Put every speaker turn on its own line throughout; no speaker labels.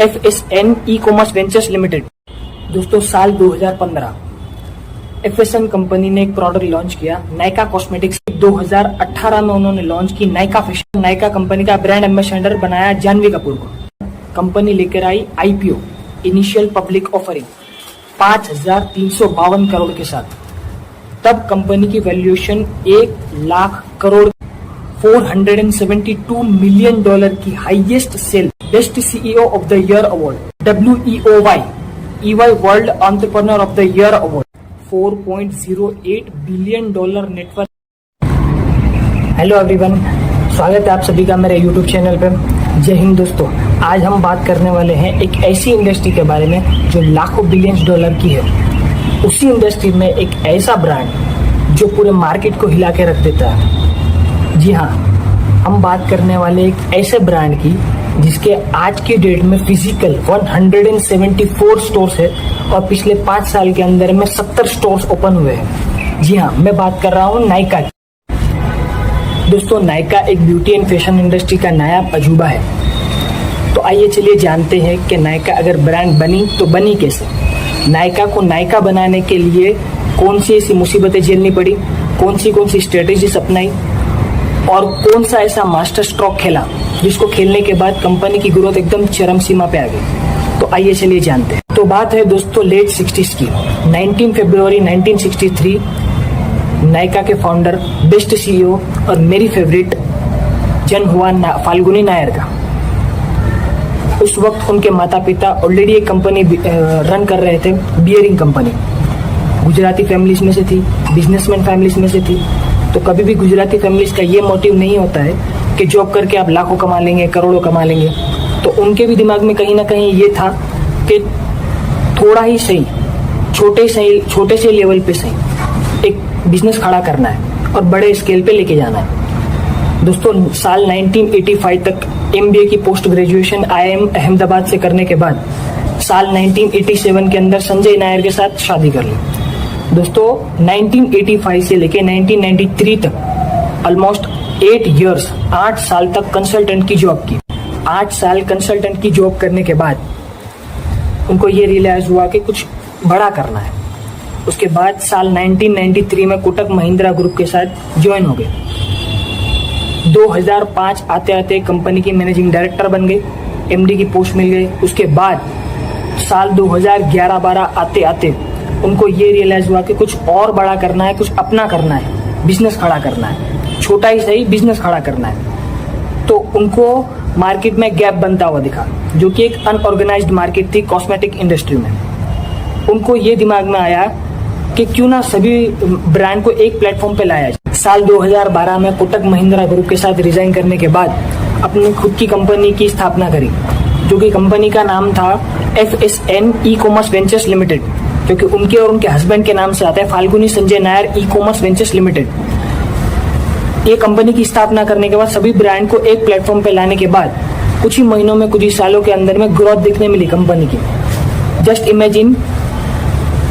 FSN e commerce ventures limited. दोस्तों साल 2015 FSN company ने एक प्रोडक्ट लॉन्च किया, नायका कॉस्मेटिक्स। 2018 में उन्होंने लॉन्च की नायका फैशन। नायका कंपनी का ब्रांड एम्बेसडर बनाया जानवी कपूर को। कंपनी लेकर आई IPO, initial public offering 5,352 crore के साथ। तब कंपनी की वैल्यूएशन 1 लाख करोड़, $472 मिलियन की highest sale, best CEO of the year award, WEOY EY world entrepreneur of the year award, $4.08 billion network. Hello everyone, स्वागत है आप सभी का मेरे YouTube चैनल पे। जय हिंद दोस्तों। आज हम बात करने वाले हैं एक ऐसी इंडस्ट्री के बारे में जो लाखों बिलियंस डॉलर की है। उसी इंडस्ट्री में एक ऐसा ब्रांड जो पूरे मार्केट को हिला के रख देता है। जी हाँ, हम बात करने वाले एक ऐसे ब्रांड की जिसके आज की डेट में फिजिकल 174 स्टोर्स है और पिछले 5 साल के अंदर में 70 स्टोर्स ओपन हुए हैं। जी हाँ, मैं बात कर रहा हूँ नायका की। दोस्तों, नायका एक ब्यूटी एंड फैशन इंडस्ट्री का नया अजूबा है। तो आइए चलिए जानते हैं कि नायका अगर ब्रांड बनी तो बनी कैसे। नायका को नायका बनाने के लिए कौन सी ऐसी मुसीबतें झेलनी पड़ी, कौन सी स्ट्रेटेजीज अपनाई और कौन सा ऐसा मास्टर स्ट्रोक खेला जिसको खेलने के बाद कंपनी की ग्रोथ एकदम चरम सीमा पे आ गई। तो आइए चलिए जानते हैं। तो बात है दोस्तों लेट 60s की। 19 फरवरी 1963 नायका के फाउंडर, बेस्ट CEO और मेरी फेवरेट जन्म हुआ फाल्गुनी नायर का। उस वक्त उनके माता पिता ऑलरेडी एक कंपनी रन कर रहे थे, बियरिंग कंपनी। गुजराती फैमिलीज में से थी, बिजनेसमैन फैमिलीज में से थी। तो कभी भी गुजराती फैमिलीज का ये मोटिव नहीं होता है कि जॉब करके आप लाखों कमा लेंगे, करोड़ों कमा लेंगे। तो उनके भी दिमाग में कहीं ना कहीं ये था कि थोड़ा ही सही, छोटे से लेवल पे सही एक बिजनेस खड़ा करना है और बड़े स्केल पे लेके जाना है। दोस्तों, साल 1985 तक MBA की पोस्ट ग्रेजुएशन IIM अहमदाबाद से करने के बाद साल 1987 के अंदर संजय नायर के साथ शादी कर ली। दोस्तों, 1985 से लेके 1993 तक ऑलमोस्ट 8 इयर्स, 8 साल तक कंसल्टेंट की जॉब की। 8 साल कंसल्टेंट की जॉब करने के बाद उनको ये रियलाइज हुआ कि कुछ बड़ा करना है। उसके बाद साल 1993 में कोटक महिंद्रा ग्रुप के साथ ज्वाइन हो गए। 2005 आते आते कंपनी की मैनेजिंग डायरेक्टर बन गए, MD की पोस्ट मिल गई। उसके बाद साल 2011-12 आते आते उनको ये रियलाइज हुआ कि कुछ और बड़ा करना है, कुछ अपना करना है, बिजनेस खड़ा करना है, छोटा ही सही बिजनेस खड़ा करना है। तो उनको मार्केट में गैप बनता हुआ दिखा, जो कि एक अनऑर्गेनाइज्ड मार्केट थी कॉस्मेटिक इंडस्ट्री में। उनको ये दिमाग में आया कि क्यों ना सभी ब्रांड को एक प्लेटफॉर्म पे लाया जाए। साल 2012 में कोटक महिंद्रा ग्रुप के साथ रिजाइन करने के बाद अपनी खुद की कंपनी की स्थापना करी, जो कि कंपनी का नाम था FSN e commerce ventures limited, क्योंकि उनके और उनके हस्बैंड के नाम से आता है Falguni Sanjay Nair e commerce ventures limited. ये कंपनी की स्थापना करने के बाद सभी ब्रांड को एक प्लेटफॉर्म पे लाने के बाद कुछ ही महीनों में, कुछ ही सालों के अंदर में ग्रोथ देखने मिली कंपनी की। जस्ट इमेजिन,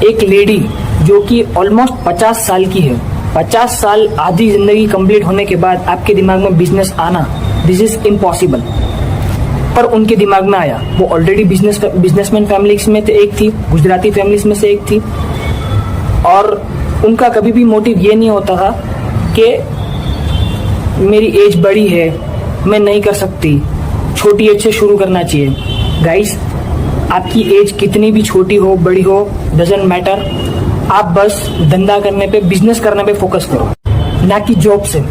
एक लेडी जो कि ऑलमोस्ट 50 साल की है, 50 साल आधी जिंदगी कंप्लीट होने के बाद आपके दिमाग में बिजनेस आना, दिस इज इम्पॉसिबल। पर उनके दिमाग में आया। वो ऑलरेडी बिजनेसमैन फैमिलीज में एक थी, गुजराती फैमिलीज में से एक थी, और उनका कभी भी मोटिव ये नहीं होता था कि मेरी एज बड़ी है, मैं नहीं कर सकती, छोटी एज से शुरू करना चाहिए। गाइस, आपकी एज कितनी भी छोटी हो, बड़ी हो, डजंट मैटर। आप बस धंधा करने पे, बिजनेस करने पे फोकस करो, ना कि जॉब से।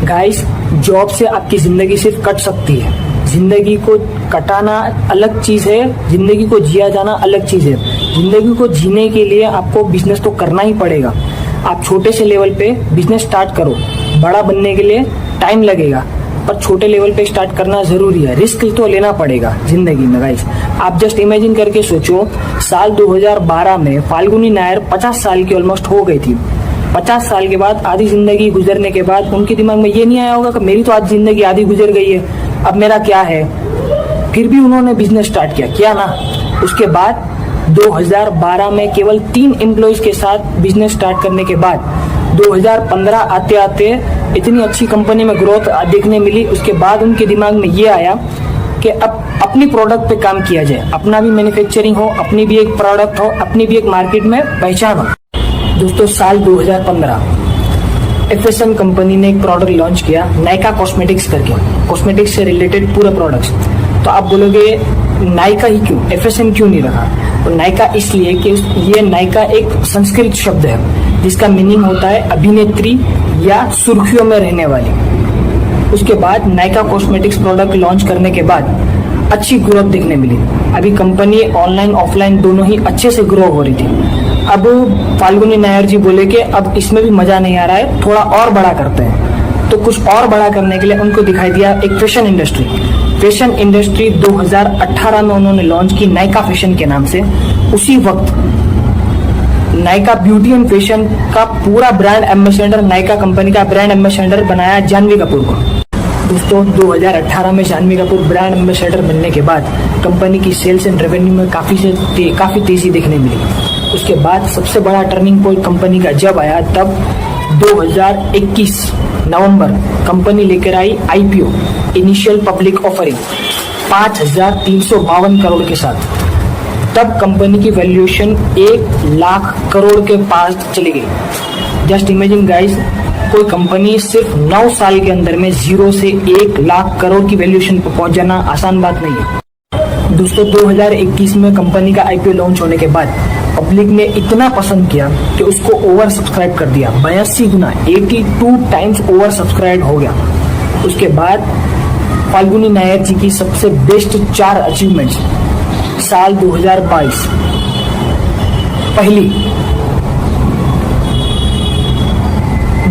गाइस, जॉब से आपकी जिंदगी सिर्फ कट सकती है। जिंदगी को कटाना अलग चीज है, जिंदगी को जिया जाना अलग चीज है। जिंदगी को जीने के लिए आपको बिजनेस तो करना ही पड़ेगा। आप छोटे से लेवल पे बिजनेस स्टार्ट करो, बड़ा बनने के लिए टाइम लगेगा, पर छोटे लेवल पे स्टार्ट करना जरूरी है। रिस्क तो लेना पड़ेगा जिंदगी में। गाइस, आप जस्ट इमेजिन करके सोचो, साल 2012 में फाल्गुनी नायर 50 साल की ऑलमोस्ट हो गई थी। 50 साल के बाद, आधी जिंदगी गुजरने के बाद उनके दिमाग में ये नहीं आया होगा कि मेरी तो आज जिंदगी आधी गुजर गई है, अब मेरा क्या है। फिर भी उन्होंने बिजनेस स्टार्ट किया ना। उसके बाद 2012 में केवल 3 एम्प्लॉइज के साथ बिजनेस स्टार्ट करने के बाद 2015 आते आते इतनी अच्छी कंपनी में ग्रोथ देखने मिली। उसके बाद उनके दिमाग में ये आया कि अब अपनी प्रोडक्ट पे काम किया जाए, अपना भी मैन्युफैक्चरिंग हो, अपनी भी एक प्रोडक्ट हो, अपनी भी एक मार्केट में पहचान हो। दोस्तों साल 2015 FSM कंपनी ने एक प्रोडक्ट लॉन्च किया नायका कॉस्मेटिक्स करके, कॉस्मेटिक्स से रिलेटेड पूरे प्रोडक्ट्स। तो आप बोलोगे नायका ही क्यों, FSM क्यों नहीं रखा? तो नायका इसलिए कि ये नायका एक संस्कृत शब्द है जिसका मीनिंग होता है अभिनेत्री या सुर्खियों में रहने वाली। उसके बाद नायका कॉस्मेटिक्स प्रोडक्ट लॉन्च करने के बाद अच्छी ग्रोथ देखने मिली। अभी कंपनी ऑनलाइन ऑफलाइन दोनों ही अच्छे से ग्रो हो रही थी। अब फाल्गुनी नायर जी बोले कि अब इसमें भी मजा नहीं आ रहा है, थोड़ा और बड़ा करते हैं। तो कुछ और बड़ा करने के लिए उनको दिखाई दिया एक फैशन इंडस्ट्री। फैशन इंडस्ट्री 2018 में उन्होंने लॉन्च की नायका फैशन के नाम से। उसी वक्त नायका ब्यूटी एंड फैशन का पूरा ब्रांड एम्बेसडर, नायका कंपनी का ब्रांड एम्बेसडर बनाया जानवी कपूर को। दोस्तों 2018 में जानवी कपूर ब्रांड एम्बेसडर बनने के बाद कंपनी की सेल्स एंड रेवेन्यू में काफी तेजी देखने मिली। उसके बाद सबसे बड़ा टर्निंग पॉइंट कंपनी का जब आया, तब 2021 नवंबर कंपनी लेकर आई IPO, initial public offering 5,352 crore के साथ। तब कंपनी की वैल्यूएशन 1 लाख करोड़ के पास चली गई। जस्ट इमेजिन गाइस, कोई कंपनी सिर्फ 9 साल के अंदर में 0 से 1 लाख करोड़ की वैल्यूएशन पर पहुंच जाना आसान बात नहीं है। दोस्तों 2021 में कंपनी का IPO लॉन्च होने के बाद पब्लिक ने इतना पसंद किया कि उसको ओवर सब्सक्राइब कर दिया, 82 गुना 82 टाइम्स ओवर सब्सक्राइब हो गया। उसके बाद फाल्गुनी नायर जी की सबसे बेस्ट 4 अचीवमेंट्स साल 2022। पहली,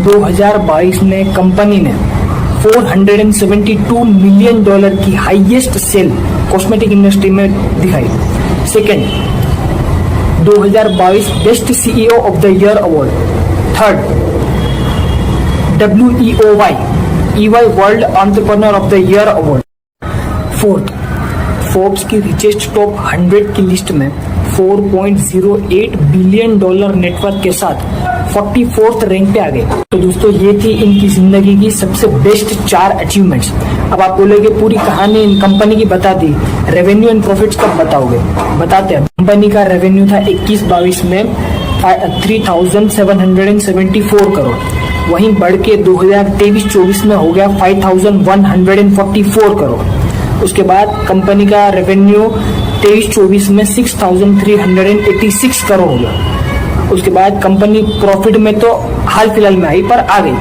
2022 में कंपनी ने $472 मिलियन की हाईएस्ट सेल कॉस्मेटिक इंडस्ट्री में दिखाई। Second, 2022 best CEO of the year award. Third, WEOY EY world entrepreneur of the year award. Fourth, Forbes की रिचेस्ट टॉप 100 की लिस्ट में $4.08 बिलियन नेटवर्क के साथ 44th रैंक पे आ गए। तो दोस्तों ये थी इनकी जिंदगी की सबसे बेस्ट 4 अचीवमेंट्स। अब आप बोलोगे पूरी कहानी इन कंपनी की बता दी, रेवेन्यू एंड प्रॉफिट्स कब बताओगे? बताते हैं। कंपनी का रेवेन्यू था 21-22 में 3,774 करोड़, वहीं बढ़ के 2023-24 में हो गया 5,144 करोड़। उसके बाद कंपनी का रेवेन्यू 23-24 में 6,386 करोड़ हो गया। उसके बाद कंपनी प्रॉफिट में तो हाल फिलहाल में आई पर आ गई।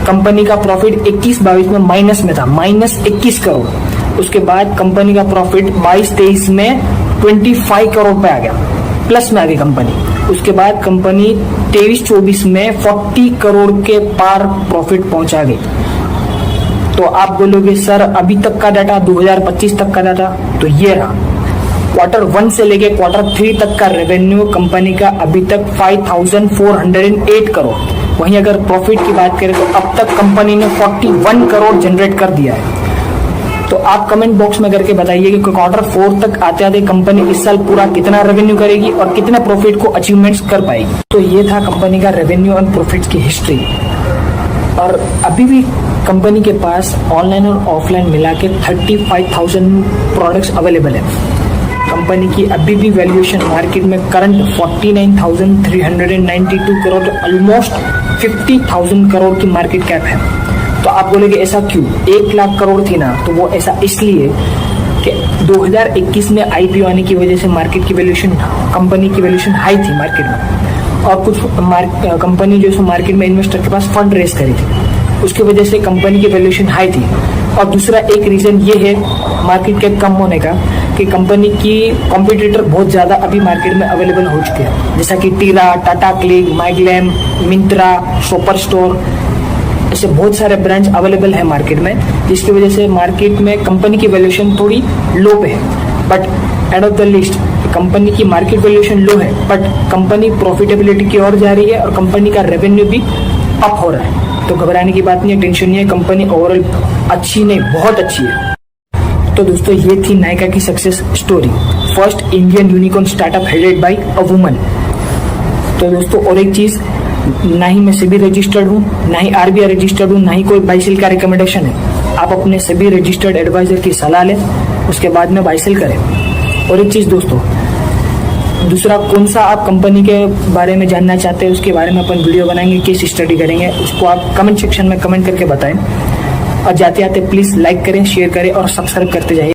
कंपनी का प्रॉफिट 21-22 में माइनस में था, -21 करोड़। उसके बाद कंपनी का प्रॉफिट 22-23 में 25 करोड़ पे आ गया, प्लस में आ गई कंपनी। उसके बाद कंपनी 23-24 में 40 करोड़ के पार प्रॉफिट पहुंचा गई। तो आप बोलोगे सर अभी तक का डाटा, 2025 तक का डाटा, तो ये रहा। Q1 से लेके Q3 तक का रेवेन्यू कंपनी का अभी तक 5,408 करोड़। वहीं अगर प्रॉफिट की बात करें तो अब तक कंपनी ने 41 करोड़ जनरेट कर दिया है। तो आप कमेंट बॉक्स में करके बताइए कि Q4 तक आते आते कंपनी इस साल पूरा कितना रेवेन्यू करेगी और कितना प्रॉफिट को अचीवमेंट्स कर पाएगी। तो ये था कंपनी का रेवेन्यू एंड प्रॉफिट्स की हिस्ट्री। और अभी भी कंपनी के पास ऑनलाइन और ऑफलाइन मिला के 35,000 प्रोडक्ट्स अवेलेबल है। कंपनी की अभी भी वैल्यूएशन मार्केट में करंट 49,392 करोड़, ऑलमोस्ट 50,000 करोड़ की मार्केट कैप है। तो आप बोलेगे ऐसा क्यों? 1 लाख करोड़ थी ना, तो वो ऐसा इसलिए कि 2021 में IPO आने की वजह से मार्केट की वैल्यूएशन, कंपनी की वैल्यूएशन हाई थी मार्केट में, और कुछ कंपनी जो है मार्केट में इन्वेस्टर के पास फंड रेस करी थी, उसकी वजह से कंपनी की वैल्यूएशन हाई थी। और दूसरा एक रीजन ये है मार्केट कैप कम होने का कि कंपनी की कॉम्पिटिटर बहुत ज़्यादा अभी मार्केट में अवेलेबल हो चुके हैं, जैसा कि Tira, Tata CLiQ, MyGlamm, Myntra, super store, ऐसे बहुत सारे ब्रांड्स अवेलेबल है मार्केट में, जिसकी वजह से मार्केट में कंपनी की वैल्यूएशन थोड़ी लो पे है। But end of the list company की मार्केट वैल्यूएशन लो है, बट कंपनी प्रॉफिटेबिलिटी की ओर जा रही है और कंपनी का रेवेन्यू भी अप हो रहा है। तो घबराने की बात नहीं है, टेंशन नहीं है, कंपनी ओवरऑल अच्छी नहीं बहुत अच्छी है। तो दोस्तों ये थी नायका की success story, first Indian unicorn startup headed by a woman. तो दोस्तों और एक चीज, ना ही मैं सेबी रजिस्टर्ड हूँ, ना ही RBI रजिस्टर्ड हूँ, ना ही कोई बाइसिल का रिकमेंडेशन है। आप अपने सभी रजिस्टर्ड एडवाइजर की सलाह लें, उसके बाद में बाय सेल करें। और एक चीज़ दोस्तों, दूसरा कौन सा आप कंपनी के बारे में जानना चाहते हैं उसके बारे में अपन वीडियो बनाएंगे, केस स्टडी करेंगे, उसको आप कमेंट सेक्शन में कमेंट करके बताएं। और जाते जाते प्लीज़ लाइक करें, शेयर करें और सब्सक्राइब करते जाइए।